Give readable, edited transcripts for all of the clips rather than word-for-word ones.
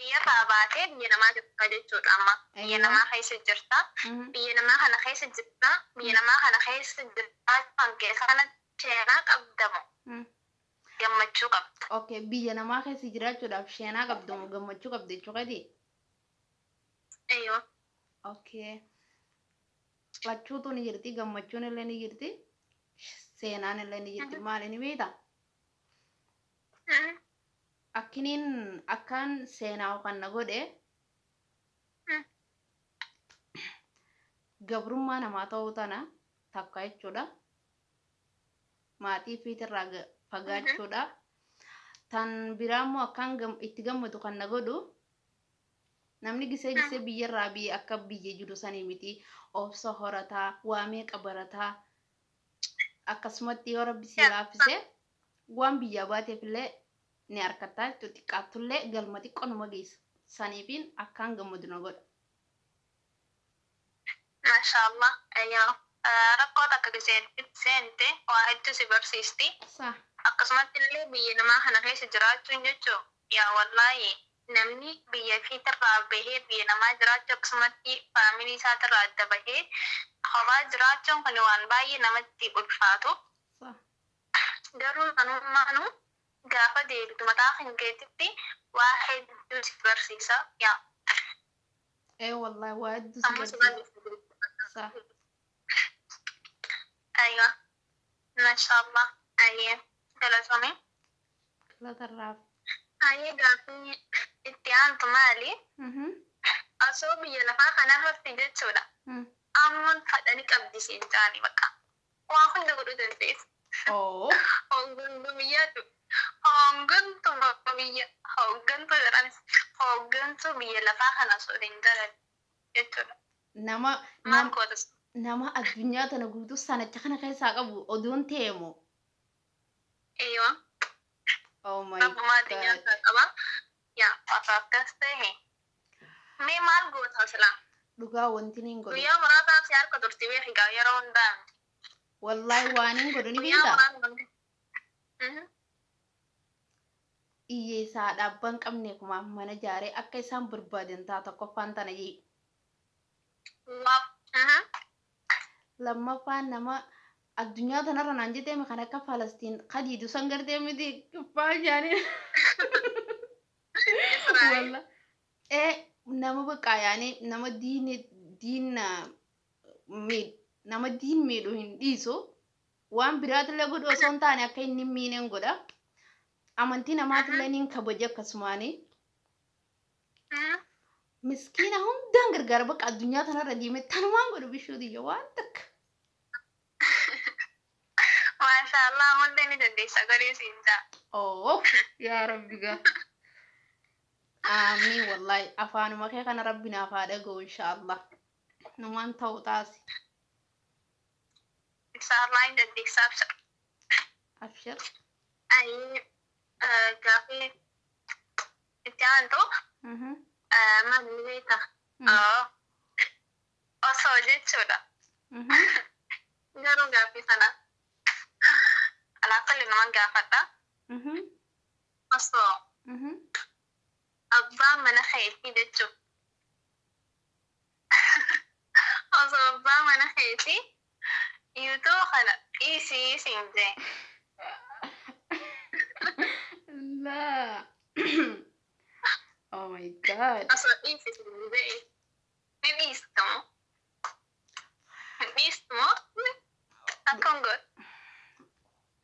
biyya baatee biyya namaa jirta jechuudha amma. Biyya namaa keessa jirta. Biyya namaa kana keessa jirta. Biyya namaa kana keessa jirta kan keessa kana seenaa qabdamu. Gammachuu qabda. Okay, biyya namaa keessa jiraachuudhaaf seenaa qabdamu gammachuu qabda jechuudha. Eeyyoo. Okay. Lachuutu ni jirti, gammachuun illee ni jirti, seenaan illee ni jirti. Maali ni beekta? Akkiniin akkaan seenaa kan na godhe gabrummaa namaa ta'uu tana takka jechuudha. Maatii fiitirraa fagaachuudha. Tan biraa immoo akkaan itti gammadu kan na godhu namni gisee biyyarraa biyya akka biyya jiru sanii miti obsa horataa waamee qabarataa akkasumatti yoo rabbi si laaffise waan biyya baateef illee ni harkataa xiqqaattullee galma xiqqoo nama geessa saniifiin akkaan gammadu na godha. Maashaallah. Eeyyoo. Rakkoota akka gisee seente waa hedduu si barsiisti. Akkasumatti illee biyya namaa kana keessa jiraachuun jechuun yaa wallaahi namni biyya fiitirraa bahee biyya namaa jiraachuu akkasumatti faamilii isaatirraa adda bahee kophaa jiraachuun kan waan baay'ee namatti ulfaatu. Garuu kanummaanu gaafa deebitu mataa kan keetitti waa hedduu si barsiisa yaa. Wallaahi waa hedduu si barsiisa. Aywa. Maashaallah. Ayyee. Galatoomi. Galatarraaf. Ayyee gaaffii itti aantu maali? Osoo biyya lafaa kanarratti jechuudha. Ammoon fadhanii qabdisiin ta'anii bakka. Waa hunda godhuu dandeessu. Hooggantuu biyyaatu. Hooggantuu biyya. Hooggantuu jedhanis. Hooggantuu biyya lafaa kana osoo hin galan jechuudha. Maal gootas? Nama addunyaa tana guutuu sanacha kana keessaa qabu oduun ta'eemo. Eeyyoo. Oh my Rabbumaa addunyaa isaa qaba. Yaa akkas ta'e. Mee maal goota silaa? Dhugaa wanti ni godhu. Guyyaa muraasaaf si harka turti beekaa yeroo hundaa. Wallaahi waan hin godhu ni beektaa? Iyyeessaa dhaabban qabne kumaaf mana jaaree akka isaan barbaadan taata qoffaan tana jee. Lammaffaan nama addunyaa tanarra naan jetteemi kan akka Falastiin kadiidu san gartee miti kiffaa jaanii. Walla. Nama baqqaa yaanii nama diin miidhu hin dhiisu waan biraatillee godhu osoo hin taane akka inni miineen godha. Amantii namaatillee niin kabaja akkasumaanii. Miskiina hundaan gargaara bakka addunyaa tanarra deemee tanumaan godhu bishuutiyya waan takka. Maashaallah mullee ni dandeessa godhee siin ta'a. Yaa rabbi gaa. Amiin wallahi afaanuma kee kana rabbi naaf haa dhaga'u inshaallah. Numaan ta'u taasi. Inshaallah ni dandeessa abshir. Abshir. Ayi gaaffii itti aantu. Maal ni beekta? Osoo jechuudha. Garuu gaaffii sana alaafalli naman gaafadha. Osoo abbaa mana keetii jechuudha. Osoo abbaa mana keetii yuutuu kana dhiisii siin jee. La. Oh my God. Osoo dhiisii siin jee. Ni dhiistamu. Ni dhiistamu. Akkam godhu.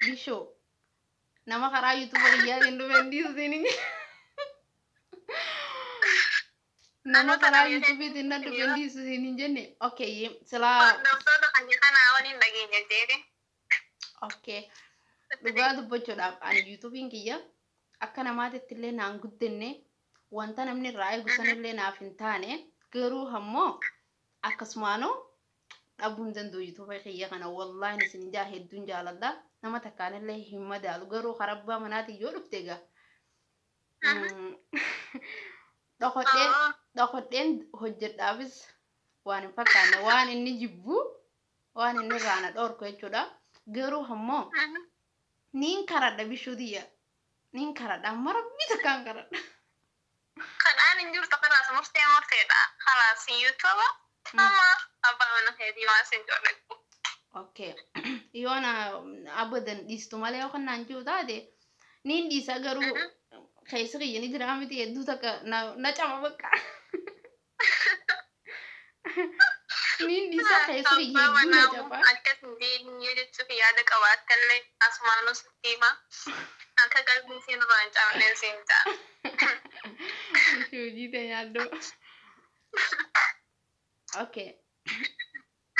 Bishoo. Nama karaa YouTube biyyaatiin dhufeen dhiisuu nama karaa YouTubetiin na dhufeen dhiisuu hin jenne. Okay, silaa. Hordoftoota kan kanaa waliin dhageenya jeeti. Okay. Dhugaa dubbachuudhaaf ani YouTubein kiyya akka namaatitti illee naan guddenne wanta namni irraa eegu sanillee naaf hin taane garuu ammoo akkasumaanoo dhabuun danda'u YouTube kiyya kana wallahi isin jaa hedduun jaaladha. Nama takkaanillee hin madaalu garuu karabbaa manaatiin yoo dhufte egaa. Dhokodheen hojjedhaafis waan hin fakkaanne waan inni jibbu waan inni raana dhorku jechuudha. Garuu ammoo niin karadha bishuutiyya. Niin karadha amma rabbi takkaan karadha. Kanaan نجور تقرأ مرتين ده خلاص يوتيوب أما أبغى أنا هذه ما سنجرب اوكي يو انا ابدا ديستو مالي او خنان جو دادي نين دي ساغرو خيسري يعني درامتي يدو تك نا چما بكا نين دي سا خيسري يدو نا چما أكيد دين يجد في هذا كوات كله أسمع نسيما أكيد قلبي سين رانجا من سينتا شو جيتا يادو اوكي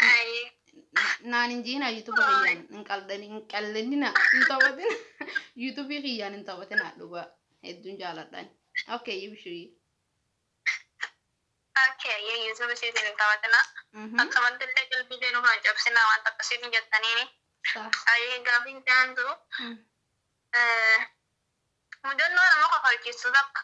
أي naanin jiina youtube xiyyaan hinqallenina hintapatin youtube xiyyaan hintapatina dhuga hedduun jaaladhan okay ibshuyi okay ya youtube siisin hintapatina akkamadillee qalbiilee nurraan cabsinaa waan takka siin jettaniini ayee gaafiin jaantu mudannoo nama kofalchiisu takka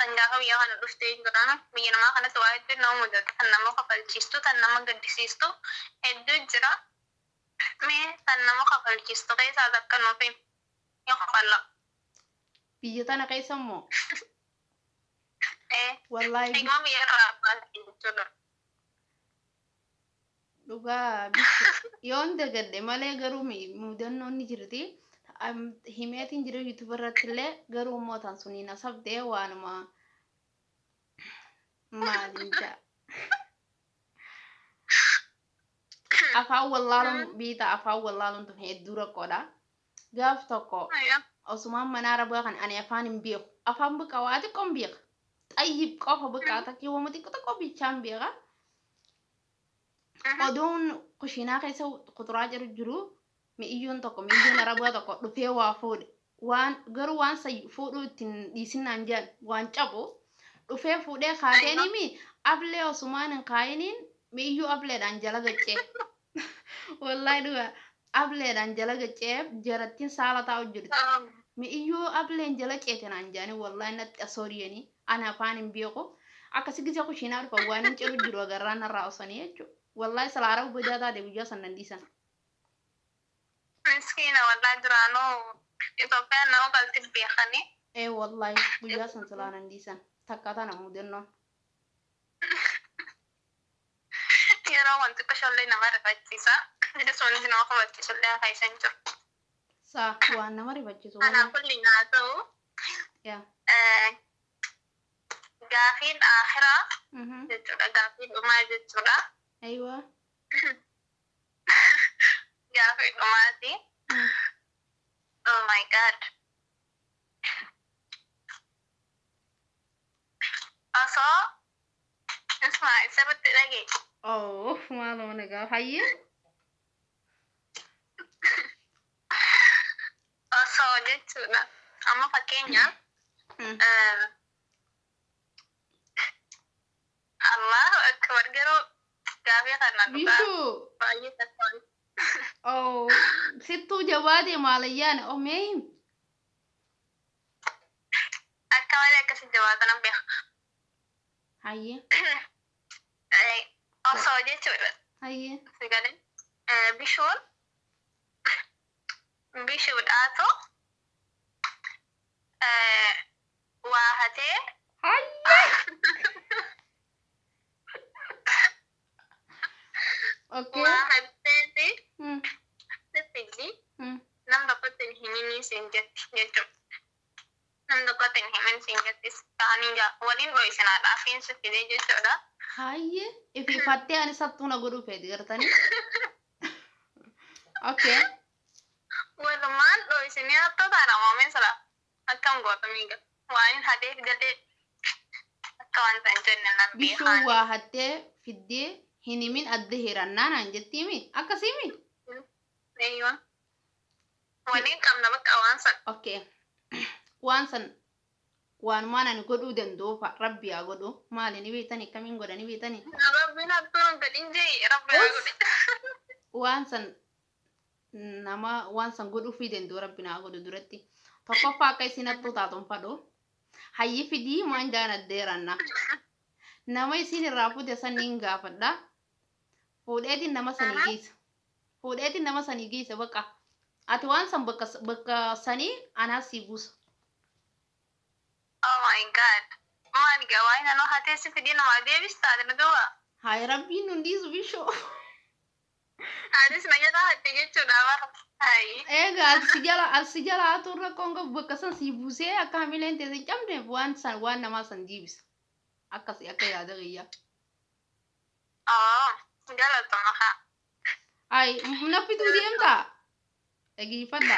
Tanggaha biyya kana dhuftee jiraan biyya namaa kanatti waa hedduu nama mudatu kan nama kofalchiistu kan nama gaddisiistu hedduu jira mee kan nama kofalchiistu keessaa takka nuuf ni kofalla. Biyya tana keessa immoo wallaahi eeguma biyya irraa abbaatti jechuudha. Dhugaa bisu yoon dagadde malee garuu mudannoon ni jirti. Himeetiin jiru YouTube irratti illee garuu immoo tan suni nasabdee waanuma maalinja afaan wallaaluun biita afaan wallaaluun tun hedduu rakkoodha gaaf tokko osumaan mana arabaa kan ani afaan hin beeku afaan buqa waa xiqqoon beeka xayyib qofa buqaa takkii wama xiqqoo tokko bichaan beeka oduun kushiinaa keessa kuduraa jiru mi'iyyoon tokko mi'iyyoon arabaa tokko dhufee waa fuudhe waan garuu waan fuudhuu ittiin dhiisinaan jedhan waan cabu dhufee fuudhee kaateenimi ablee osumaan hin kaayiniin mi'iyyuu ableedhaan jala gaccee wallahi dhuga ableedhaan jala gaccee jarattiin saala taa'u jirti mi'iyyuu ableen jala ceetenaan jedhani wallahi natti asooriyanii ana afaan hin beeku akkasi gisee kushiinaa dhufa waan hin ciru jiru agarraan irraa osanii jechuudha wallahi salaara guyyaa taate guyyaa sannan dhiisan. Miskiina wallahi duraanuu Itoophiyaan nama galti beekani. Wallahi guyyaa san salaanan dhiisan takka tana mudannoon. Yeroo wanti qoshollee nama rifachiisa. Jedhes wanti nama qabachiisullee haa isan jiru. Saa waan nama rifachiisu. Kanaaf kulli naa ta'u. Gaafiin akhiraa jechuudha gaafiin dhumaa jechuudha. Aywa. Gaafiin dhumaati. Oh my God. Osoo Ismaa'il sirriitti dhagee. Oh, maaloo nagaa hayye. Osoo jechuudha. Amma fakkeenyaaf Allahu akbar garuu gaafii kana dhugaa baay'ee tattaafatu. Oh, sittuu jabaate maalayyaan omeeyim. Akka malee akkasi jabaatan beeka. Hayye. Osoo jechuudha. Hayye. Sigalee bishuudhaatu waa hatee. Hayye. Okay. Waa hatteeti. Sifiji. Nam tokkotti hin himinii siin jetti jechuudha. Nam tokkotti hin himin siin jettis ta'anii waliin dho'isinaadhaaf hin siffidee jechuudha. Hayye. Ififattee ani sattuuna godhuu feeti gartanii. Okay. Walumaan dho'isinii hattoo taana moomeen sila akkam gootamii gal. Waan hatee galee akka wanta hin jenne nan beekaan. Bishuu waa hattee fiddee hin himin adda hirannaa naan jettiimi akkasiimi. Eeyyoo. Waliin qabna bakka waan san. Okay. Waan san waanumaan ani godhuu danda'uufa rabbi haa godhu maali ni beektanii akkamiin godhanii beektanii. Rabbiin hattuun gadhiin jee rabbi haa godhe. Waan san nama waan san godhuufii danda'u rabbi haa godhu duratti. Tokkoffaa akka isin hattuu taatuun fadhu. Hayyi fidii maan jaan addeeranna. Nama isin irraa fuute saniin gaafadha. Fuudheetiin nama sanii geessa. Fuudheetiin nama sanii geessa bakka. Ati waan san bakka sanii anaa sii buusa. Oh my God. Maal wallahi nanu hatesi fidina ma deebista adna hay rabbiin hundiisu bishoo adis najada hatte jechuudha bara eega asi jala aturra kongo bakka san si buusee akka hamileen teessin cabne waan namaa san jiibisa akkasi akka yaada gayyaa galatama haa ay nappituu deemta dhageeffadha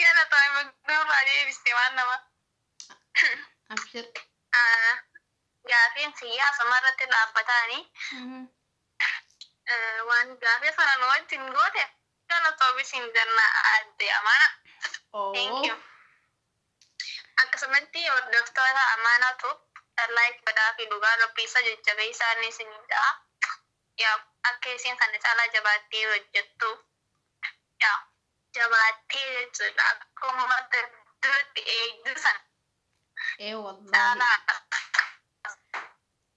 galatama magduurraa deebiste waan nama abshir gaafiin siyaasa marratti dhaabbataanii waan gaafii sana nu wajjin goote galatoomisin janna adde amana thank you akkasumatti hordoftoota amaanatu like godhaa fi dhugaa rabbii isa jajjabeessaa ni isinidha yaa akka isin kana caalaa jabaattee hojjettu yaa jabaattee jechuudha akkuma duratti eegdu sana wallahi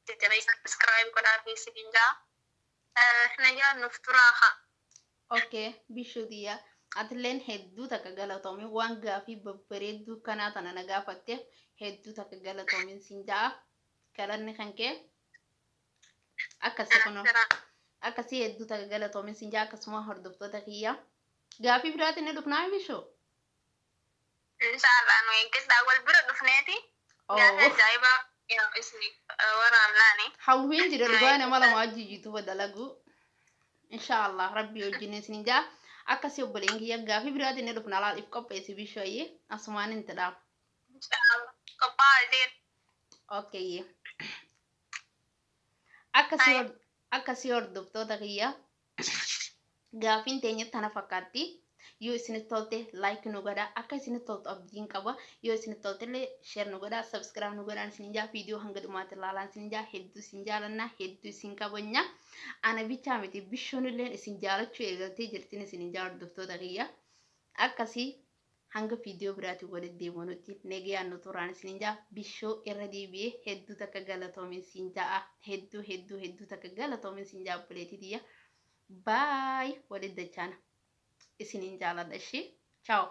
jajjabeessaa subscribe godhaa fi isinidha najaan nuuf turaaha okay bishuutiya atleen hedduu takka galatoomi waan gaafii babbareedduu kanaa tana na gaafatte hedduu takka galatoomin siin ja'a galanni kan kee akkasii hedduu takka galatoomin siin ja'a akkasuma hordoftoota kiyya gaafii biraatiin ni dhufnaa bishoo inshallah nu eeggadhaa wal bira dhufneeti gaafii ajaa'ibaa isni waraabnaani hawwiin jira dhugaa nama lama wajji jiituufa dalagu inshallah rabbii wajjin isin ja'a akkasii obboleen kiyya gaafii biraatiin ni dhufna laaliif qopheessi bishooyye asumaan hin tidhaam okay akkasii hordoftoota kiyya gaafiin teenya tana fakkaatti yoo isinit tolte like nu godhaa akka isinit toltu abdiin qaba yoo isinit toltellee share nu godhaa subscribe nu godhaan isin jaa viidiyoo hanga dhumaatti ilaalaan isin jaa hedduu isin jaalanna hedduu isin kabanya ana bichaa miti bishoon illee isin jaalachuu eegaltee jirtin isin jaa hordoftoota kiyya akkasii hanga viidiyoo biraatiin walitti deemanutti negayaan nu turaan isin jaa bishoo irra deebi'ee hedduu takka galatoomin isin jaa hedduu takka galatoomin isin jaa buleetitiyya bye walitti dachaana isinin jaaladha ishee ciao